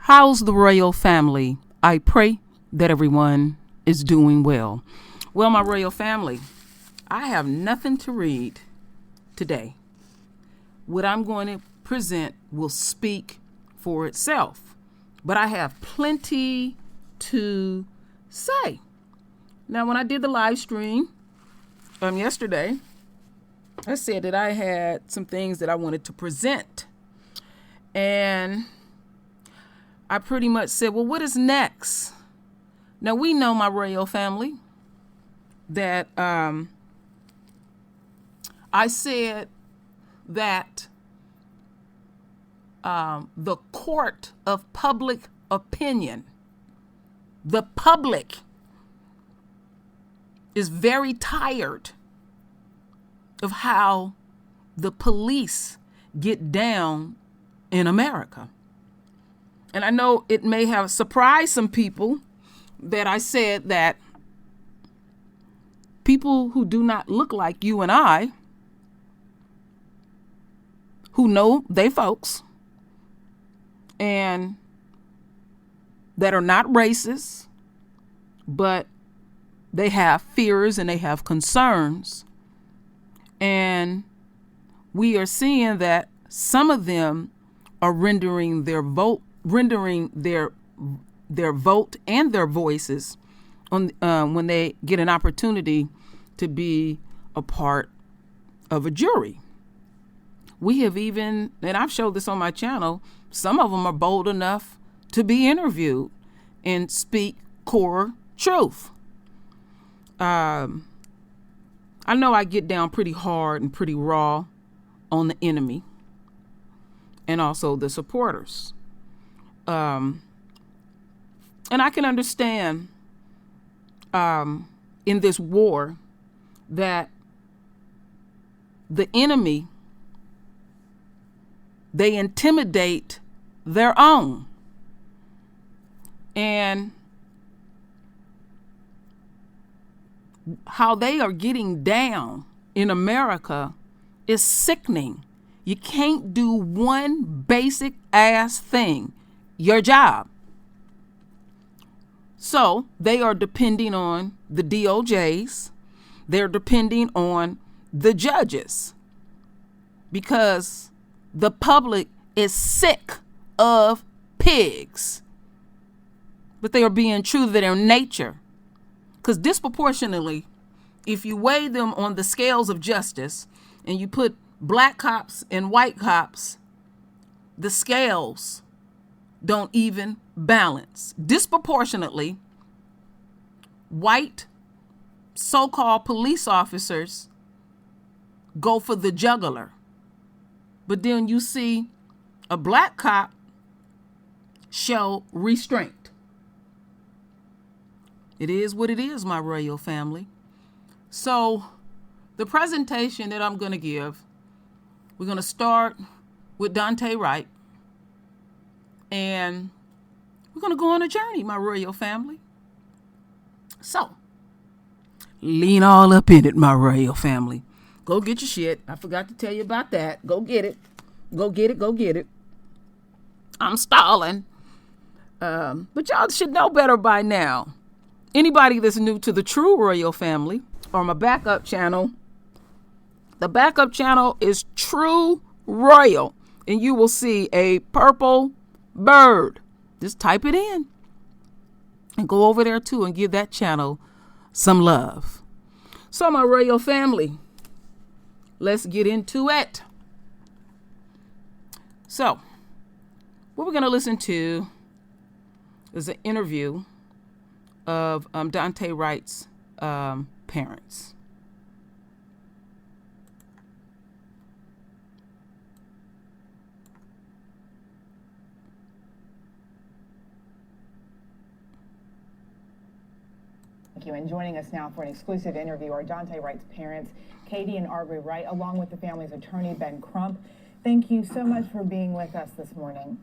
How's the royal family? I pray that everyone is doing well. Well, my royal family, I have nothing to read today. What I'm going to present will speak for itself, but I have plenty to say. Now, when I did the live stream yesterday, I said that I had some things that I wanted to present. And I pretty much said, well, what is next? Now, we know, my royal family, that I said that the court of public opinion, the public, is very tired of how the police get down in America. And I know it may have surprised some people that I said that people who do not look like you and I, who know they folks, and that are not racist, but they have fears and they have concerns. And we are seeing that some of them are rendering their vote and their voices on when they get an opportunity to be a part of a jury. We have even, and I've showed this on my channel, some of them are bold enough to be interviewed and speak core truth. I know I get down pretty hard and pretty raw on the enemy and also the supporters. And I can understand in this war that the enemy, they intimidate their own. And how they are getting down in America is sickening. You can't do one basic ass thing, your job. So they are depending on the DOJs. They're depending on the judges because the public is sick of pigs. But they are being true to their nature. Because disproportionately, if you weigh them on the scales of justice and you put black cops and white cops, the scales don't even balance. Disproportionately, white so-called police officers go for the jugular. But then you see a black cop show restraint. It is what it is, my royal family. So the presentation that I'm going to give, we're going to start with Dante Wright. And we're going to go on a journey, my royal family. So lean all up in it, my royal family. Go get your shit. I forgot to tell you about that. Go get it. Go get it. Go get it. I'm stalling. But y'all should know better by now. Anybody that's new to the True Royal Family or my backup channel, the backup channel is True Royal, and you will see a purple bird. Just type it in and go over there too and give that channel some love. So, my royal family, let's get into it. So, what we're going to listen to is an interview of Dante Wright's parents. Thank you. And joining us now for an exclusive interview are Dante Wright's parents, Katie and Aubrey Wright, along with the family's attorney, Ben Crump. Thank you so much for being with us this morning.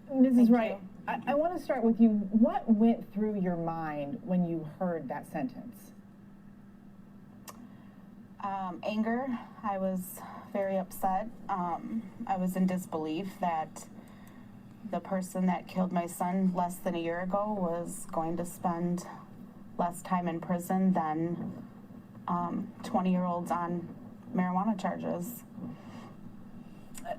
Mrs. Wright, I want to start with you. What went through your mind when you heard that sentence? Anger. I was very upset. I was in disbelief that the person that killed my son less than a year ago was going to spend less time in prison than 20-year-olds on marijuana charges.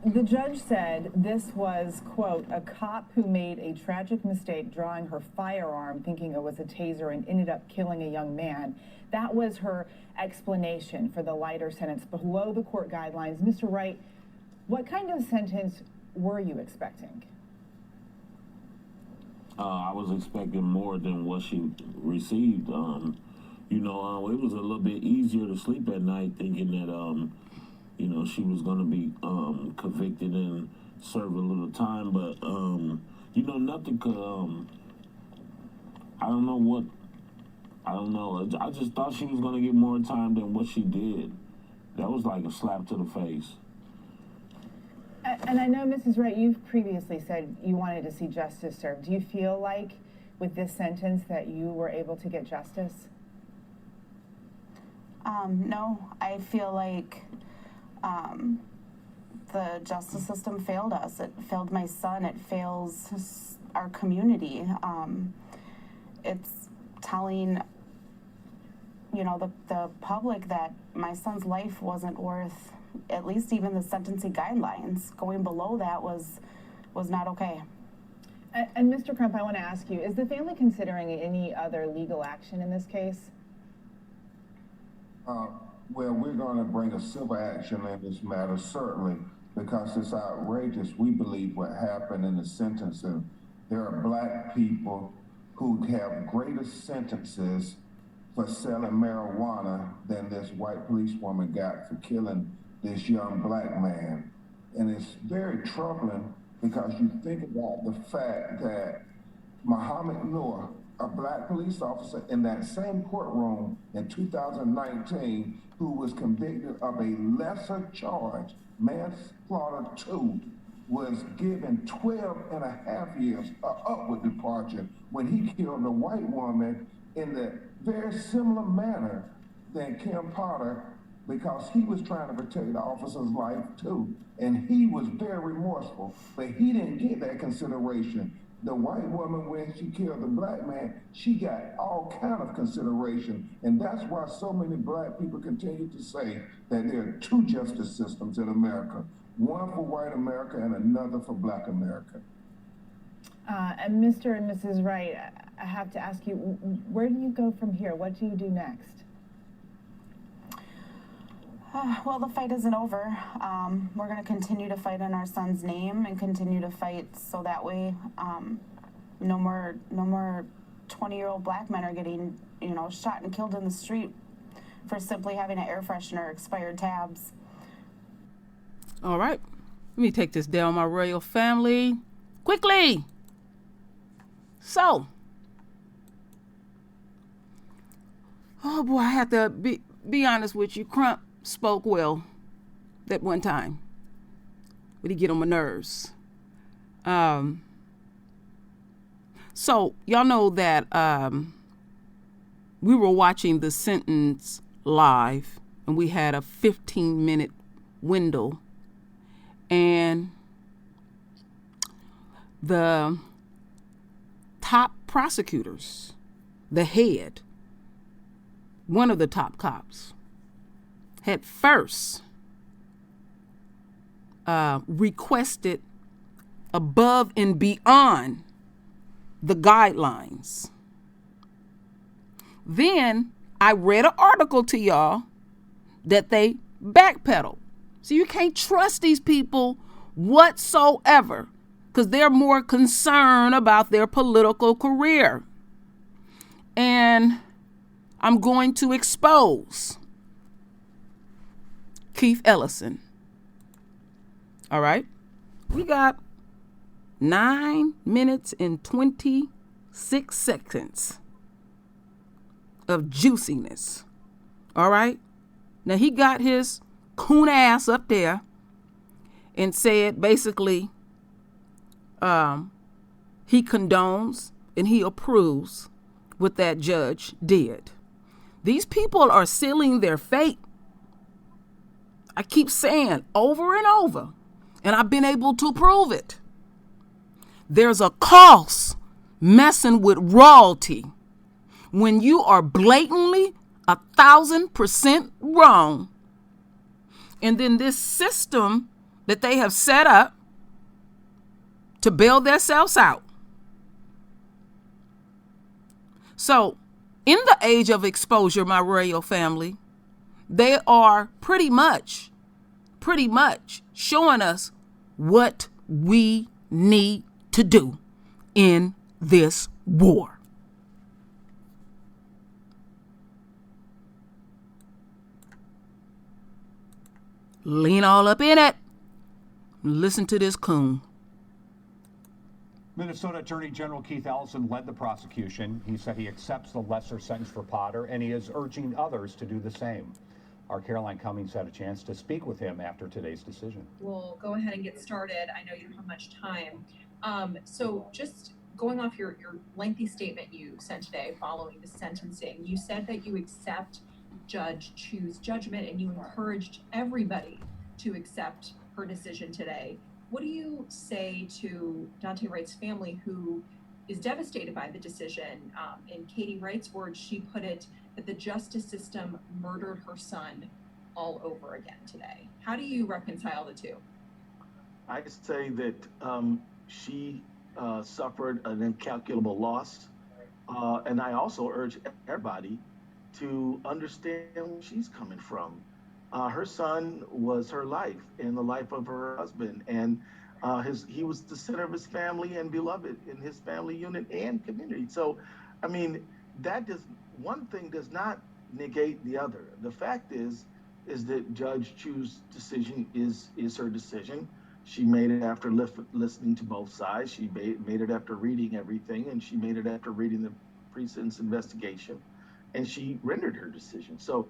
The judge said this was, quote, a cop who made a tragic mistake drawing her firearm thinking it was a taser and ended up killing a young man. That was her explanation for the lighter sentence below the court guidelines. Mr. Wright, what kind of sentence were you expecting? I was expecting more than what she received. It was a little bit easier to sleep at night thinking that, she was going to be convicted and serve a little time. But, nothing could, I don't know. I just thought she was going to get more time than what she did. That was like a slap to the face. And I know, Mrs. Wright, you've previously said you wanted to see justice served. Do you feel like with this sentence that you were able to get justice? No, I feel like the justice system failed us. It failed my son. It fails our community. It's telling, the public that my son's life wasn't worth at least even the sentencing guidelines. Going below that was not okay. And Mr. Crump, I want to ask you, is the family considering any other legal action in this case? Well, we're going to bring a civil action in this matter, certainly, because it's outrageous. We believe what happened in the sentencing. There are black people who have greater sentences for selling marijuana than this white policewoman got for killing this young black man. And it's very troubling because you think about the fact that Muhammad Noor, a black police officer in that same courtroom in 2019, who was convicted of a lesser charge, manslaughter 2, was given 12 and a half years, upward departure, when he killed a white woman in the very similar manner than Kim Potter, because he was trying to protect the officer's life too. And he was very remorseful, but he didn't get that consideration. The white woman, when she killed the black man, she got all kind of consideration. And that's why so many black people continue to say that there are two justice systems in America, one for white America and another for black America. And Mr. and Mrs. Wright, I have to ask you, where do you go from here? What do you do next? Well, the fight isn't over. We're going to continue to fight in our son's name and continue to fight so that way no more 20-year-old black men are getting, shot and killed in the street for simply having an air freshener or expired tabs. All right. Let me take this down, my royal family. Quickly. So. Oh, boy, I have to be honest with you. Crump spoke well that one time, but he get on my nerves. So y'all know that we were watching the sentence live, and we had a 15-minute window, and the top prosecutors, the head, one of the top cops, had first requested above and beyond the guidelines. Then I read an article to y'all that they backpedaled. So you can't trust these people whatsoever because they're more concerned about their political career. And I'm going to expose Keith Ellison. All right. We got 9 minutes and 26 seconds of juiciness. All right. Now he got his coon ass up there and said basically he condones and he approves what that judge did. These people are sealing their fate. I keep saying over and over, and I've been able to prove it. There's a cost messing with royalty when you are blatantly 1,000% wrong. And then this system that they have set up to bail themselves out. So, in the age of exposure, my royal family, they are pretty much showing us what we need to do in this war. Lean all up in it. Listen to this coon. Minnesota Attorney General Keith Ellison led the prosecution. He said he accepts the lesser sentence for Potter, and he is urging others to do the same. Our Caroline Cummings had a chance to speak with him after today's decision. We'll go ahead and get started. I know you don't have much time. So just going off your lengthy statement you sent today following the sentencing, you said that you accept Judge Chu's judgment and you encouraged everybody to accept her decision today. What do you say to Dante Wright's family, who is devastated by the decision? In Katie Wright's words, she put it that the justice system murdered her son all over again today. How do you reconcile the two? I say that she suffered an incalculable loss, and I also urge everybody to understand where she's coming from. Her son was her life and the life of her husband, and he was the center of his family and beloved in his family unit and community. So, I mean, one thing does not negate the other. The fact is that Judge Chu's decision is her decision. She made it after listening to both sides. She made it after reading everything, and she made it after reading the pre-sentence investigation, and she rendered her decision. So,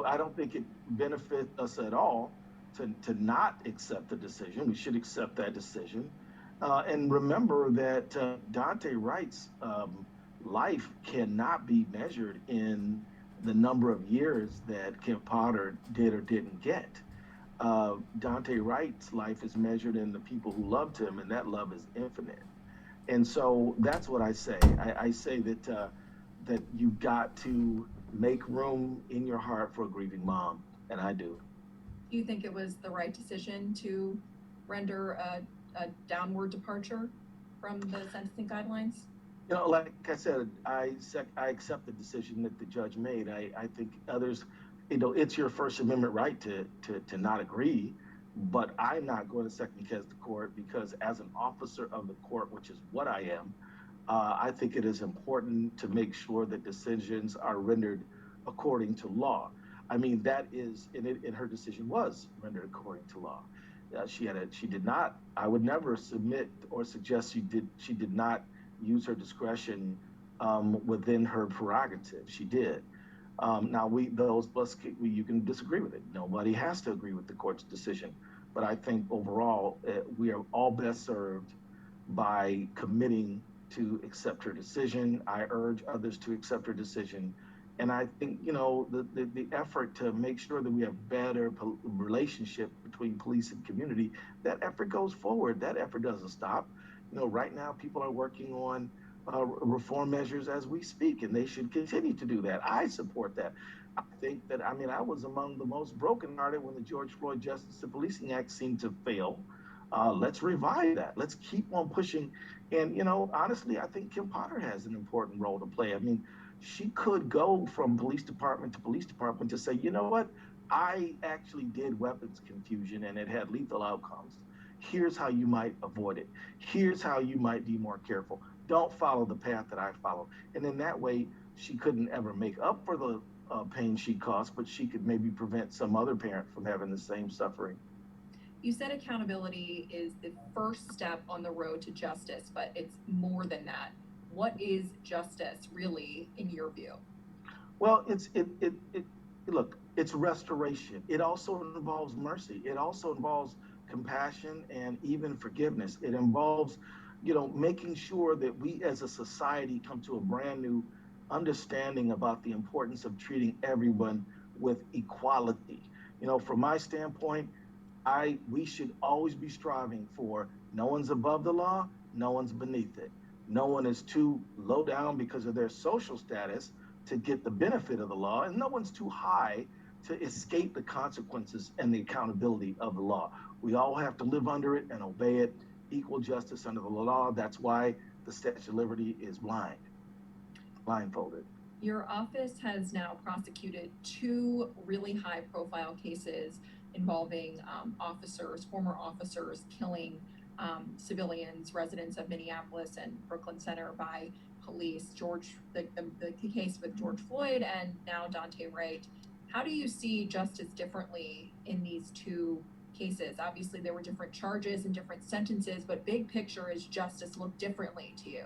I don't think it benefits us at all to not accept the decision. We should accept that decision. And remember that Dante Wright's life cannot be measured in the number of years that Kim Potter did or didn't get. Dante Wright's life is measured in the people who loved him, and that love is infinite. And so that's what I say. I say that you've got to make room in your heart for a grieving mom, and I do. Do you think it was the right decision to render a downward departure from the sentencing guidelines? Like I said, I accept the decision that the judge made. I think others, it's your First Amendment right to not agree, but I'm not going to second guess the court, because as an officer of the court, which is what I am, I think it is important to make sure that decisions are rendered according to law. I mean, that is, and her decision was rendered according to law. She did not. I would never submit or suggest she did not use her discretion within her prerogative. She did. Now, you can disagree with it. Nobody has to agree with the court's decision, but I think overall we are all best served by committing to accept her decision. I urge others to accept her decision. And I think, the effort to make sure that we have better relationship between police and community, that effort goes forward. That effort doesn't stop. Right now people are working on reform measures as we speak, and they should continue to do that. I support that. I think that, I was among the most brokenhearted when the George Floyd Justice and Policing Act seemed to fail. Let's revive that. Let's keep on pushing. And, honestly, I think Kim Potter has an important role to play. She could go from police department to say, you know what, I actually did weapons confusion and it had lethal outcomes. Here's how you might avoid it. Here's how you might be more careful. Don't follow the path that I followed. And in that way, she couldn't ever make up for the pain she caused, but she could maybe prevent some other parent from having the same suffering. You said accountability is the first step on the road to justice, but it's more than that. What is justice really in your view? Well, it's restoration. It also involves mercy. It also involves compassion and even forgiveness. It involves, making sure that we as a society come to a brand new understanding about the importance of treating everyone with equality. From my standpoint, we should always be striving for no one's above the law, No one's beneath it. No one is too low down because of their social status to get the benefit of the law, and no one's too high to escape the consequences and the accountability of the law. We all have to live under it and obey it. Equal justice under the law. That's why the Statue of Liberty is blindfolded. Your office has now prosecuted 2 really high-profile cases involving former officers killing civilians, residents of Minneapolis and Brooklyn Center by police. The case with George Floyd and now Dante Wright. How do you see justice differently in these 2 cases? Obviously, there were different charges and different sentences, but big picture, is justice look differently to you?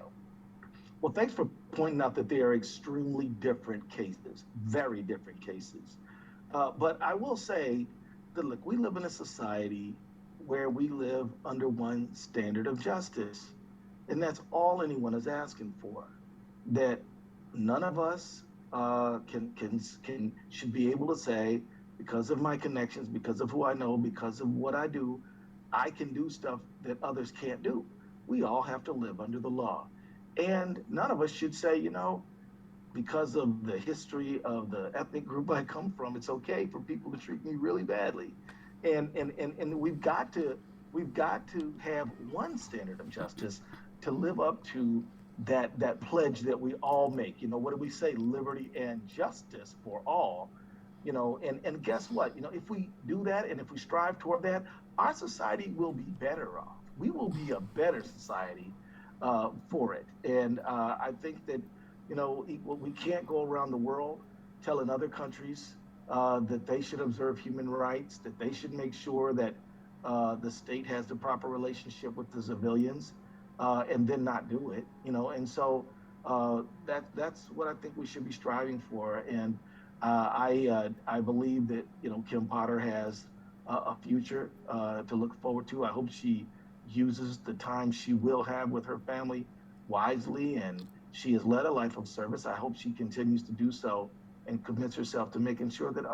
Well, thanks for pointing out that they are extremely different cases, very different cases. But I will say that, look, we live in a society where we live under one standard of justice. And that's all anyone is asking for. That none of us should be able to say, because of my connections, because of who I know, because of what I do, I can do stuff that others can't do. We all have to live under the law. And none of us should say, because of the history of the ethnic group I come from, it's okay for people to treat me really badly. And we've got to have one standard of justice to live up to that pledge that we all make. What do we say? Liberty and justice for all. And guess what? If we do that and if we strive toward that, our society will be better off. We will be a better society for it. And I think that, we can't go around the world telling other countries that they should observe human rights, that they should make sure that the state has the proper relationship with the civilians, and then not do it, And so that's what I think we should be striving for. And I believe that, Kim Potter has a future to look forward to. I hope she uses the time she will have with her family wisely, and she has led a life of service. I hope she continues to do so and commits herself to making sure that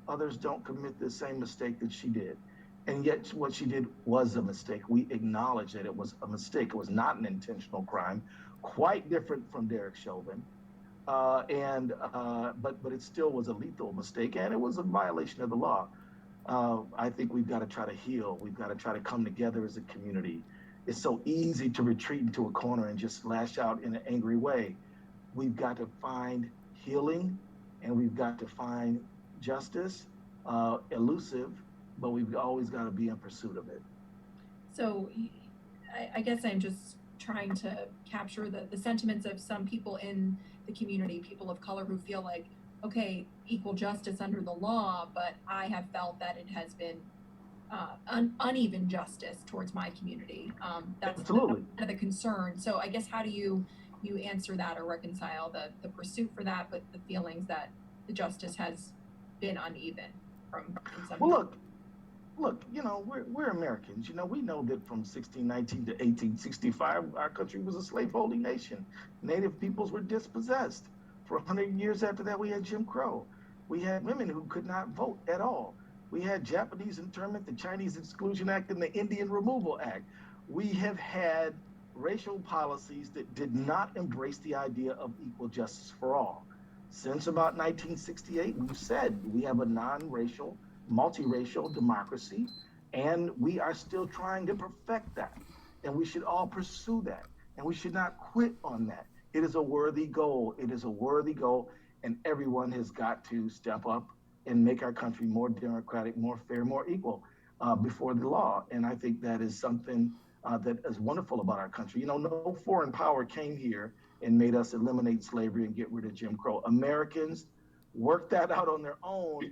others don't commit the same mistake that she did. And yet what she did was a mistake. We acknowledge that it was a mistake. It was not an intentional crime, quite different from Derek Chauvin. But it still was a lethal mistake, and it was a violation of the law. I think we've got to try to heal. We've got to try to come together as a community. It's so easy to retreat into a corner and just lash out in an angry way. We've got to find healing, and we've got to find justice, elusive, but we've always got to be in pursuit of it. So I guess I'm just trying to capture the sentiments of some people in the community, people of color, who feel like, okay, equal justice under the law, but I have felt that it has been uneven justice towards my community. That's Absolutely the concern. So I guess, how do you answer that or reconcile the pursuit for that, but the feelings that the justice has been uneven from some people? Well, look, we're Americans. We know that from 1619 to 1865, our country was a slaveholding nation. Native peoples were dispossessed. For 100 years after that, we had Jim Crow. We had women who could not vote at all. We had Japanese internment, the Chinese Exclusion Act, and the Indian Removal Act. We have had racial policies that did not embrace the idea of equal justice for all. Since about 1968, we've said we have a non-racial, multiracial democracy, and we are still trying to perfect that. And we should all pursue that, and we should not quit on that. It is a worthy goal. It is a worthy goal, and everyone has got to step up and make our country more democratic, more fair, more equal before the law. And I think that is something that is wonderful about our country. No foreign power came here and made us eliminate slavery and get rid of Jim Crow. Americans worked that out on their own,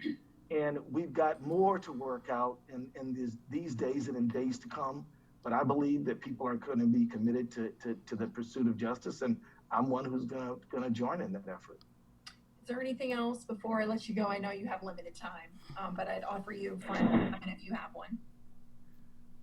and we've got more to work out in these days and in days to come. But I believe that people are going to be committed to the pursuit of justice, and I'm one who's going to join in that effort. Is there anything else before I let you go? I know you have limited time, but I'd offer you a final comment if you have one.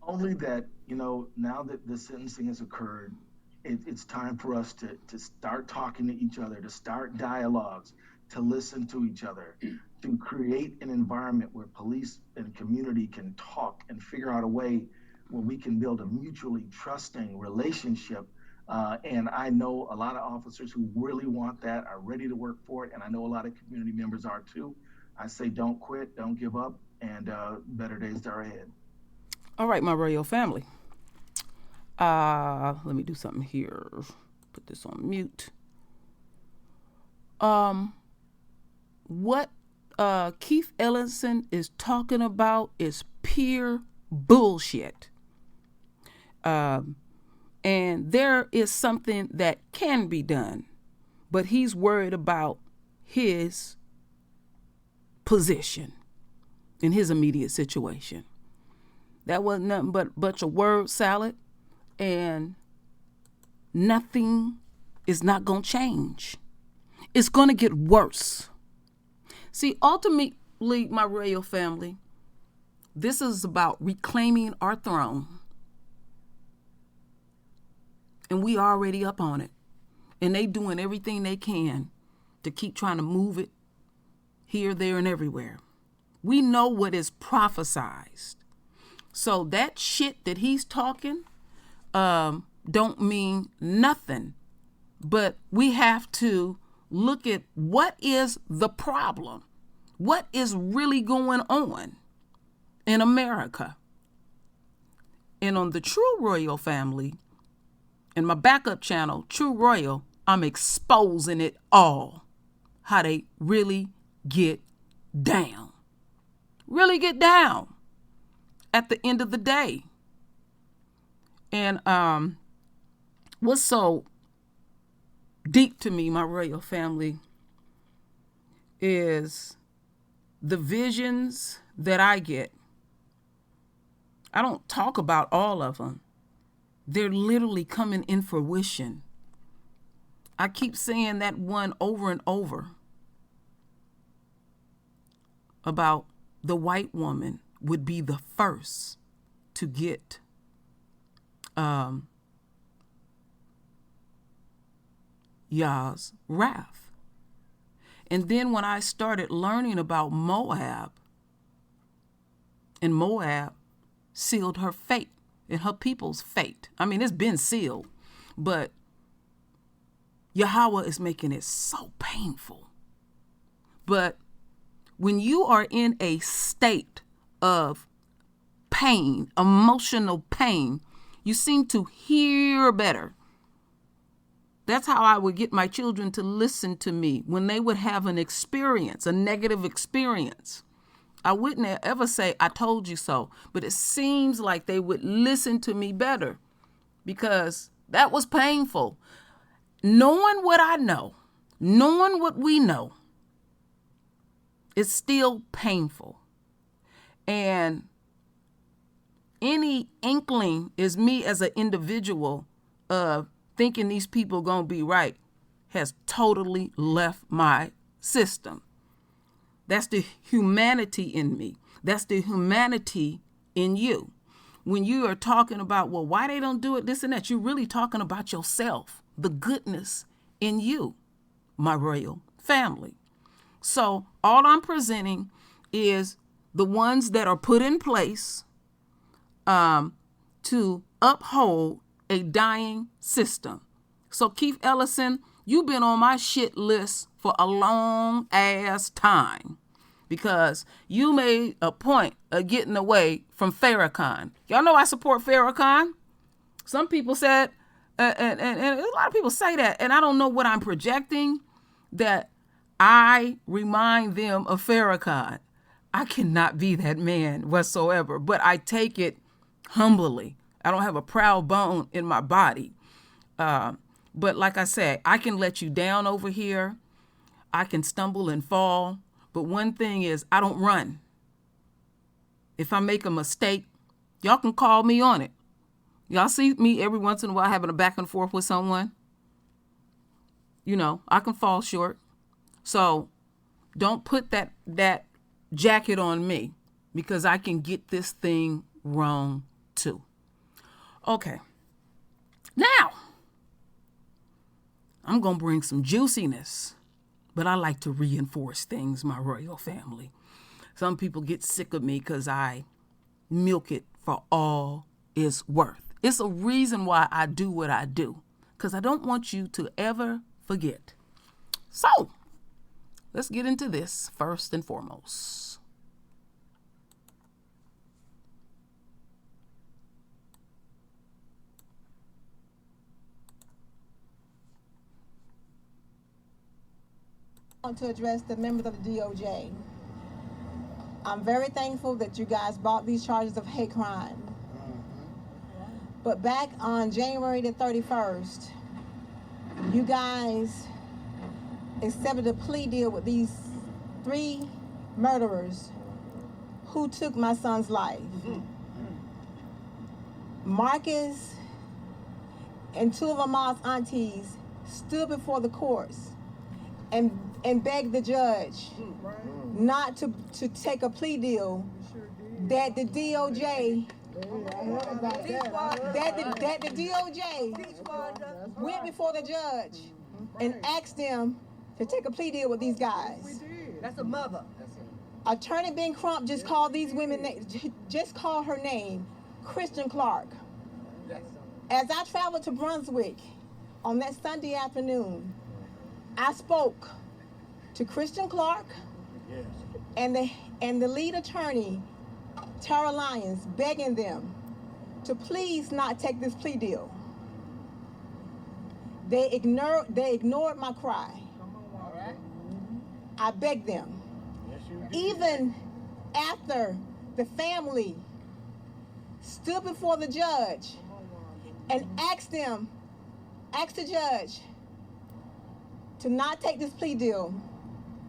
Only that, now that the sentencing has occurred, it's time for us to start talking to each other, to start dialogues, to listen to each other, to create an environment where police and community can talk and figure out a way when we can build a mutually trusting relationship. And I know a lot of officers who really want that, are ready to work for it, and I know a lot of community members are too. I say don't quit, don't give up, and better days are ahead. All right, my royal family. Let me do something here. Put this on mute. What Keith Ellison is talking about is pure bullshit. And there is something that can be done, but he's worried about his position in his immediate situation. That wasn't nothing but a bunch of word salad, and nothing is not going to change. It's going to get worse. See, ultimately, my royal family, this is about reclaiming our throne. And we already up on it. And they doing everything they can to keep trying to move it here, there, and everywhere. We know what is prophesized. So that shit that he's talking don't mean nothing. But we have to look at what is the problem. What is really going on in America? And on the True Royal family, in my backup channel, True Royal, I'm exposing it all. How they really get down. Really get down at the end of the day. And what's so deep to me, my royal family, is the visions that I get. I don't talk about all of them. They're literally coming in fruition. I keep saying that one over and over about the white woman would be the first to get Yah's wrath. And then when I started learning about Moab, and Moab sealed her fate and her people's fate. I mean, it's been sealed, but Yahweh is making it so painful. But when you are in a state of pain, emotional pain, you seem to hear better. That's how I would get my children to listen to me when they would have an experience, a negative experience. I wouldn't ever say, I told you so, but it seems like they would listen to me better because that was painful. Knowing what I know, knowing what we know, it's still painful. And any inkling is me as an individual of thinking these people gonna be right has totally left my system. That's the humanity in me. That's the humanity in you. When you are talking about, well, why they don't do it, this and that, you're really talking about yourself, the goodness in you, my royal family. So all I'm presenting is the ones that are put in place to uphold a dying system. So Keith Ellison, you've been on my shit list for a long ass time because you made a point of getting away from Farrakhan. Y'all know I support Farrakhan. Some people said, and a lot of people say that, and I don't know what I'm projecting, that I remind them of Farrakhan. I cannot be that man whatsoever, but I take it humbly. I don't have a proud bone in my body. But like I said, I can let you down over here. I can stumble and fall. But one thing is, I don't run. If I make a mistake, y'all can call me on it. Y'all see me every once in a while having a back and forth with someone. You know, I can fall short. So don't put that jacket on me because I can get this thing wrong too. Okay. Now, I'm going to bring some juiciness, but I like to reinforce things, my royal family. Some people get sick of me because I milk it for all is worth. It's a reason why I do what I do, because I don't want you to ever forget. So, let's get into this first and foremost. I want to address the members of the DOJ. I'm very thankful that you guys brought these charges of hate crime. But back on January the 31st, you guys accepted a plea deal with these 3 murderers who took my son's life. Marcus and 2 of Ahmaud's aunties stood before the courts and begged the judge not to take a plea deal that the DOJ that the DOJ went before the judge and asked them to take a plea deal with these guys. That's a mother. Attorney Ben Crump just called these women, just called her name, Kristen Clarke. As I traveled to Brunswick on that Sunday afternoon, I spoke to Kristen Clarke and the lead attorney, Tara Lyons, begging them to please not take this plea deal. They ignored my cry. I begged them. Even after the family stood before the judge and asked the judge to not take this plea deal,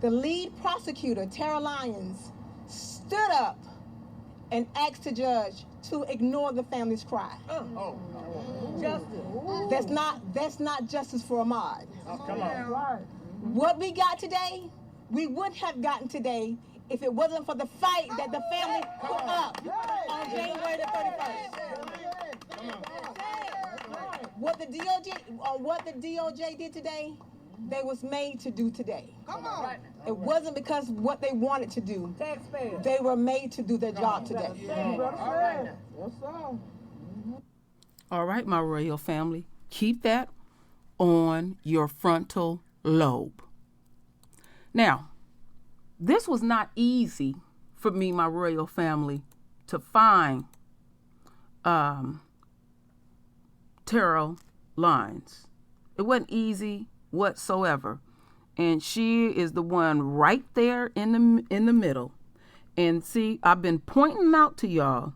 the lead prosecutor, Tara Lyons, stood up and asked the judge to ignore the family's cry. Justice. That's not justice for Ahmaud. Come on. What we got today, we wouldn't have gotten today if it wasn't for the fight that the family put up on January the 31st. What the DOJ did today, they was made to do today. Come on. It wasn't because what they wanted to do. Taxpayers. They were made to do their job today. All right, my royal family, keep that on your frontal lobe. Now, this was not easy for me, my royal family, to find Tara Lyons. It wasn't easy whatsoever. And she is the one right there in the middle. And see, I've been pointing out to y'all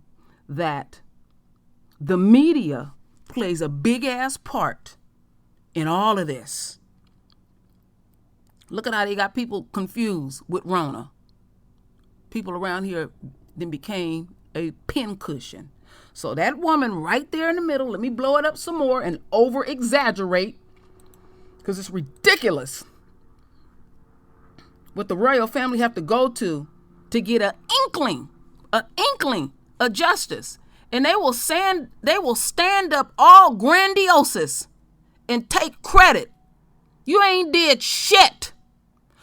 that the media plays a big ass part in all of this. Look at how they got people confused with Rona. People around here then became a pincushion. So that woman right there in the middle, let me blow it up some more and over exaggerate, because it's ridiculous what the royal family have to go to get an inkling of justice. And they will stand up all grandiose and take credit. You ain't did shit.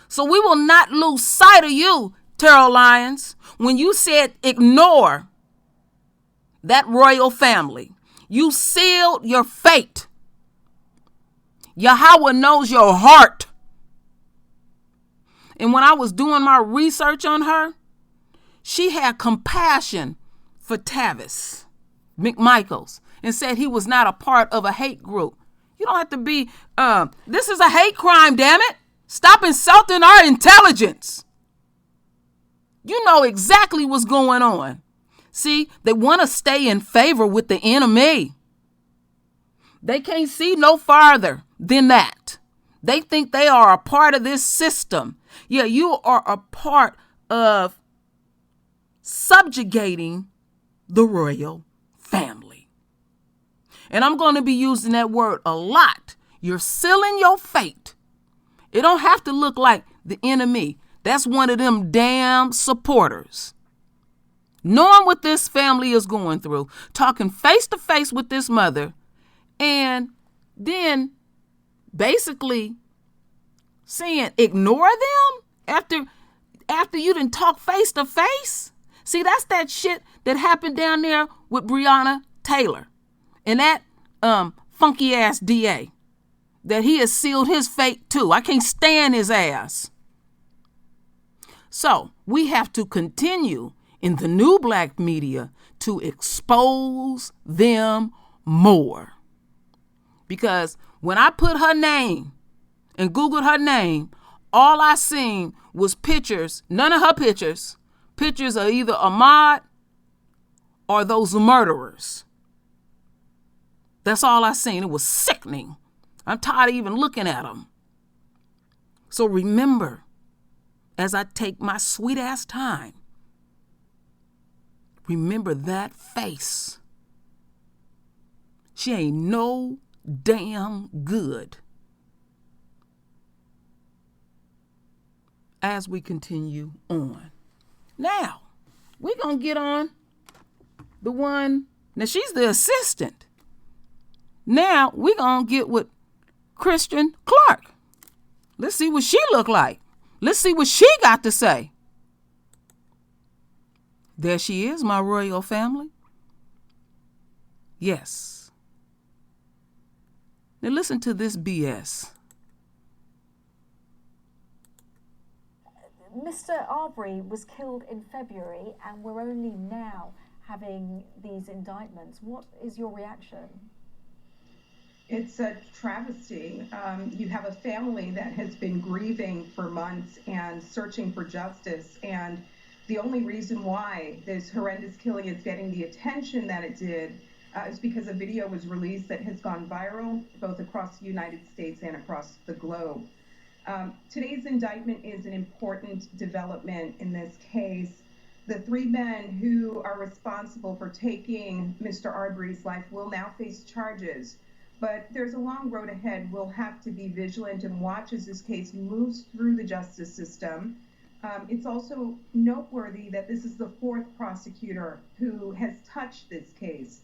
So we will not lose sight of you, Tara Lyons. When you said ignore that royal family, you sealed your fate. Yahweh knows your heart. And when I was doing my research on her, she had compassion for Tavis McMichaels and said he was not a part of a hate group. You don't have to be, this is a hate crime, damn it. Stop insulting our intelligence. You know exactly what's going on. See, they want to stay in favor with the enemy. They can't see no farther than that. They think they are a part of this system. Yeah, you are a part of subjugating the royal family. And I'm going to be using that word a lot. You're sealing your fate. It don't have to look like the enemy. That's one of them damn supporters. Knowing what this family is going through, talking face to face with this mother, and then basically saying ignore them after you didn't talk face to face. See, that's that shit that happened down there with Breonna Taylor and that funky ass DA, that he has sealed his fate too. I can't stand his ass. So we have to continue in the new black media to expose them more. Because when I put her name and Googled her name, all I seen was pictures, none of her pictures of either Ahmaud or those murderers. That's all I seen. It was sickening. I'm tired of even looking at them. So remember, as I take my sweet ass time, remember that face. She ain't no damn good. As we continue on. Now, we're going to get on the one. Now, she's the assistant. Now, we're going to get with Kristen Clarke. Let's see what she look like. Let's see what she got to say. There she is, my royal family. Yes. Now, listen to this BS. Mr. Arbery was killed in February and we're only now having these indictments. What is your reaction? It's a travesty. You have a family that has been grieving for months and searching for justice. And the only reason why this horrendous killing is getting the attention that it did is because a video was released that has gone viral both across the United States and across the globe. Today's indictment is an important development in this case. The three men who are responsible for taking Mr. Arbery's life will now face charges, but there's a long road ahead. We'll have to be vigilant and watch as this case moves through the justice system. It's also noteworthy that this is the fourth prosecutor who has touched this case.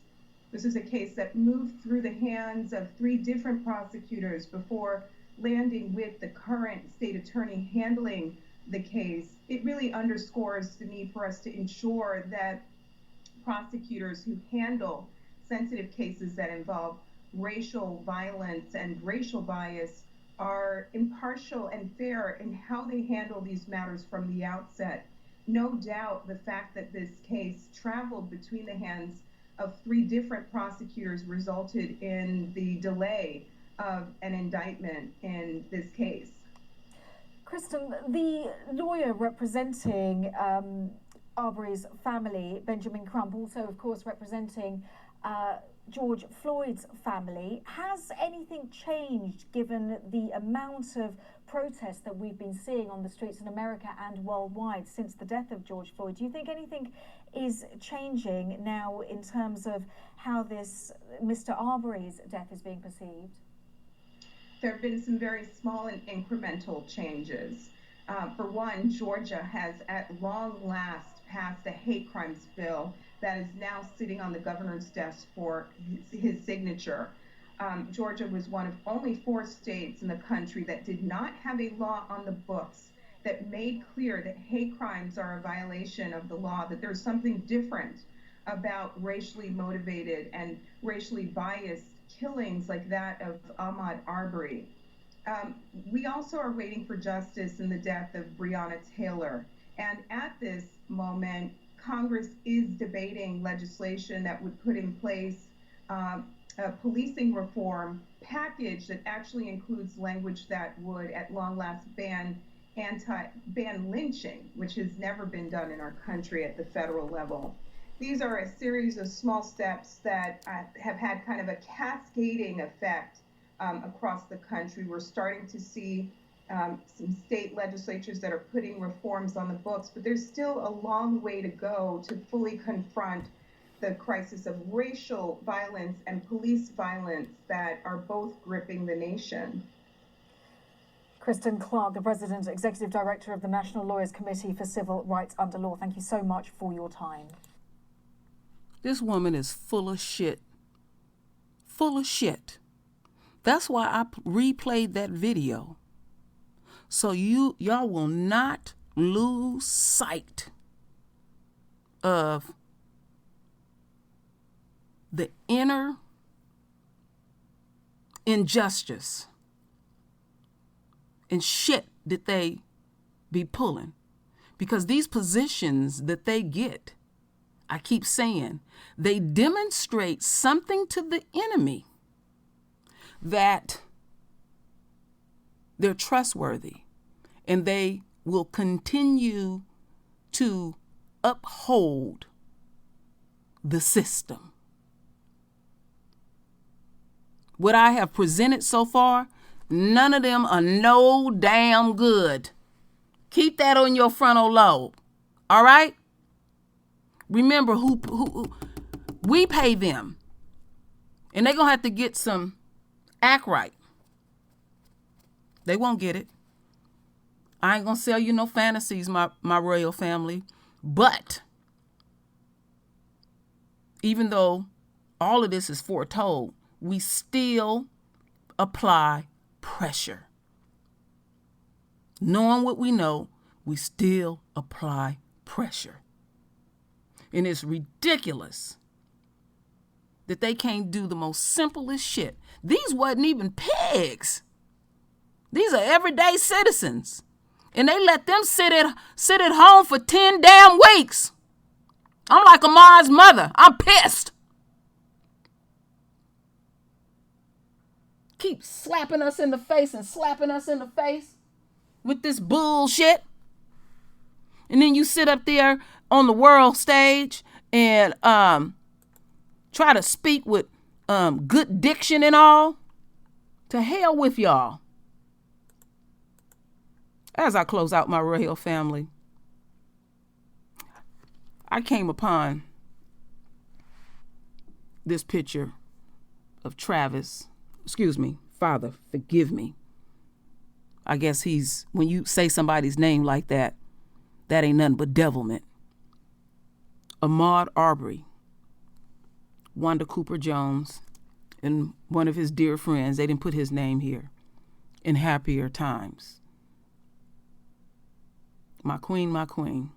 This is a case that moved through the hands of three different prosecutors before landing with the current state attorney handling the case. It really underscores the need for us to ensure that prosecutors who handle sensitive cases that involve racial violence and racial bias are impartial and fair in how they handle these matters from the outset. No doubt the fact that this case traveled between the hands of three different prosecutors resulted in the delay of an indictment in this case. Kristen, the lawyer representing Arbery's family, Benjamin Crump, also of course representing George Floyd's family, has anything changed given the amount of protests that we've been seeing on the streets in America and worldwide since the death of George Floyd? Do you think anything is changing now in terms of how this Mr. Arbery's death is being perceived? There have been some very small and incremental changes. For one, Georgia has at long last passed a hate crimes bill that is now sitting on the governor's desk for his signature. Georgia was one of only 4 states in the country that did not have a law on the books that made clear that hate crimes are a violation of the law, that there's something different about racially motivated and racially biased killings like that of Ahmaud Arbery. We also are waiting for justice in the death of Breonna Taylor. And at this moment, Congress is debating legislation that would put in place a policing reform package that actually includes language that would at long last ban lynching, which has never been done in our country at the federal level. These are a series of small steps that have had kind of a cascading effect across the country. We're starting to see some state legislatures that are putting reforms on the books, but there's still a long way to go to fully confront the crisis of racial violence and police violence that are both gripping the nation. Kristen Clarke, the President, Executive Director of the National Lawyers Committee for Civil Rights Under Law, thank you so much for your time. This woman is full of shit. Full of shit. That's why I replayed that video. So y'all will not lose sight of the inner injustice and shit that they be pulling. Because these positions that they get, I keep saying, they demonstrate something to the enemy that they're trustworthy and they will continue to uphold the system. What I have presented so far, none of them are no damn good. Keep that on your frontal lobe. All right? Remember who we pay them. And they're going to have to get some act right. They won't get it. I ain't going to sell you no fantasies, my royal family. But even though all of this is foretold, we still apply pressure. Knowing what we know, we still apply pressure. And it's ridiculous that they can't do the most simplest shit. These wasn't even pigs. These are everyday citizens. And they let them sit at home for 10 damn weeks. I'm like Amar's mother. I'm pissed. Keep slapping us in the face and slapping us in the face with this bullshit. And then you sit up there on the world stage and try to speak with good diction and all. To hell with y'all. As I close out my royal family, I came upon this picture of Travis. Excuse me, Father, forgive me. I guess when you say somebody's name like that, that ain't nothing but devilment. Ahmaud Arbery, Wanda Cooper Jones, and one of his dear friends, they didn't put his name here, in happier times. My queen,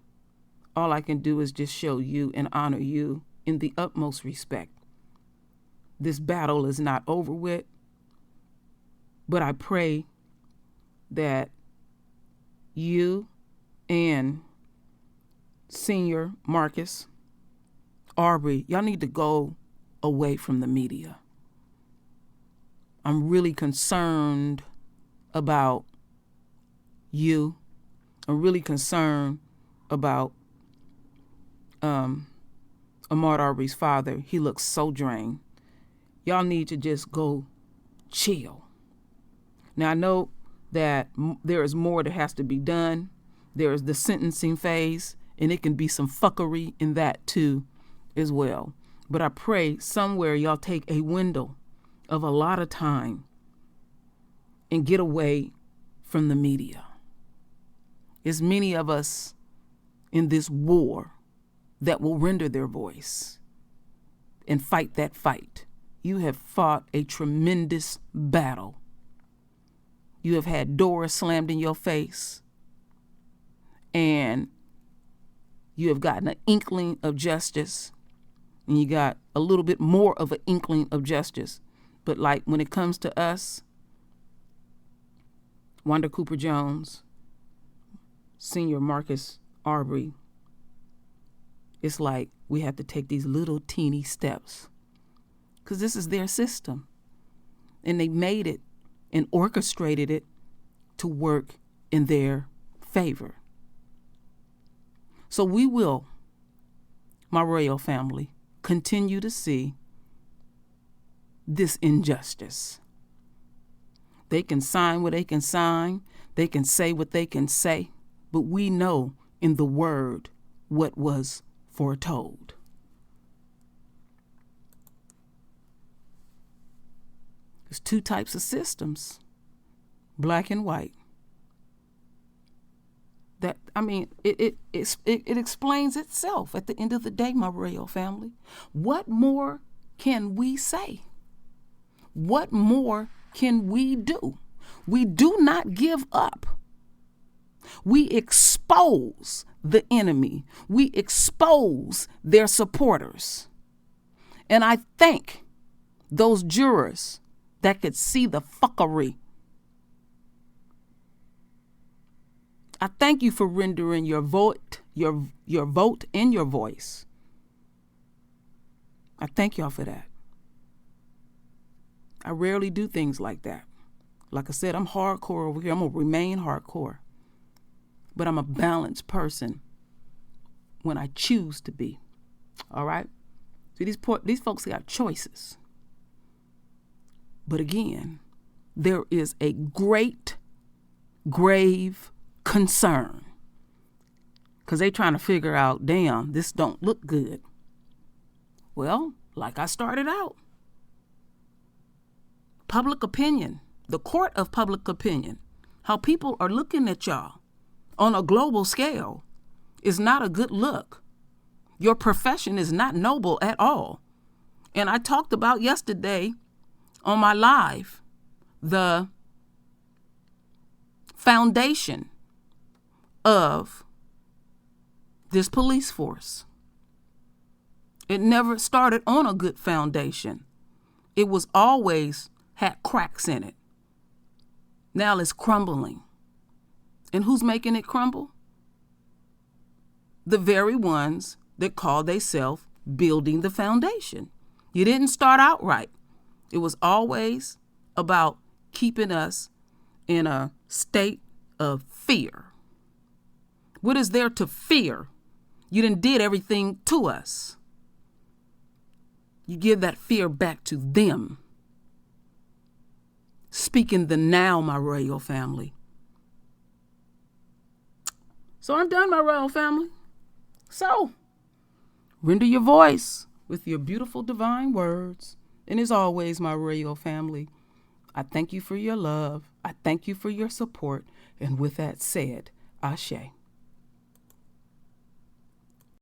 all I can do is just show you and honor you in the utmost respect. This battle is not over with, but I pray that you and Senior Marcus Arbery, y'all need to go away from the media. I'm really concerned about you. I'm really concerned about Ahmaud Arbery's father. He looks so drained. Y'all need to just go chill. Now, I know that there is more that has to be done. There is the sentencing phase, and it can be some fuckery in that too as well. But I pray somewhere y'all take a window of a lot of time and get away from the media. There's many of us in this war that will render their voice and fight that fight. You have fought a tremendous battle. You have had doors slammed in your face, and you have gotten an inkling of justice, and you got a little bit more of an inkling of justice. But like when it comes to us, Wanda Cooper Jones, Senior Marcus Arbery, it's like we have to take these little teeny steps because this is their system, and they made it and orchestrated it to work in their favor. So we will, my royal family, continue to see this injustice. They can sign what they can sign, they can say what they can say, but we know in the word what was foretold. There's two types of systems, black and white. That, I mean, it explains itself at the end of the day, my royal family. What more can we say? What more can we do? We do not give up. We expose the enemy. We expose their supporters. And I thank those jurors that could see the fuckery. I thank you for rendering your vote, your vote and your voice. I thank y'all for that. I rarely do things like that. Like I said, I'm hardcore over here. I'm going to remain hardcore. But I'm a balanced person when I choose to be. All right? See, these folks got choices. But again, there is a great, grave concern. Because they trying to figure out, damn, this don't look good. Well, like I started out. Public opinion, the court of public opinion, how people are looking at y'all on a global scale is not a good look. Your profession is not noble at all. And I talked about yesterday on my live the foundation of this police force. It never started on a good foundation. It was always had cracks in it. Now it's crumbling. And who's making it crumble? The very ones that call themselves building the foundation. You didn't start out right. It was always about keeping us in a state of fear. What is there to fear? You done did everything to us. You give that fear back to them. Speaking the now, my royal family. So I'm done, my royal family. So, render your voice with your beautiful divine words. And as always, my royal family, I thank you for your love. I thank you for your support. And with that said, Ashe.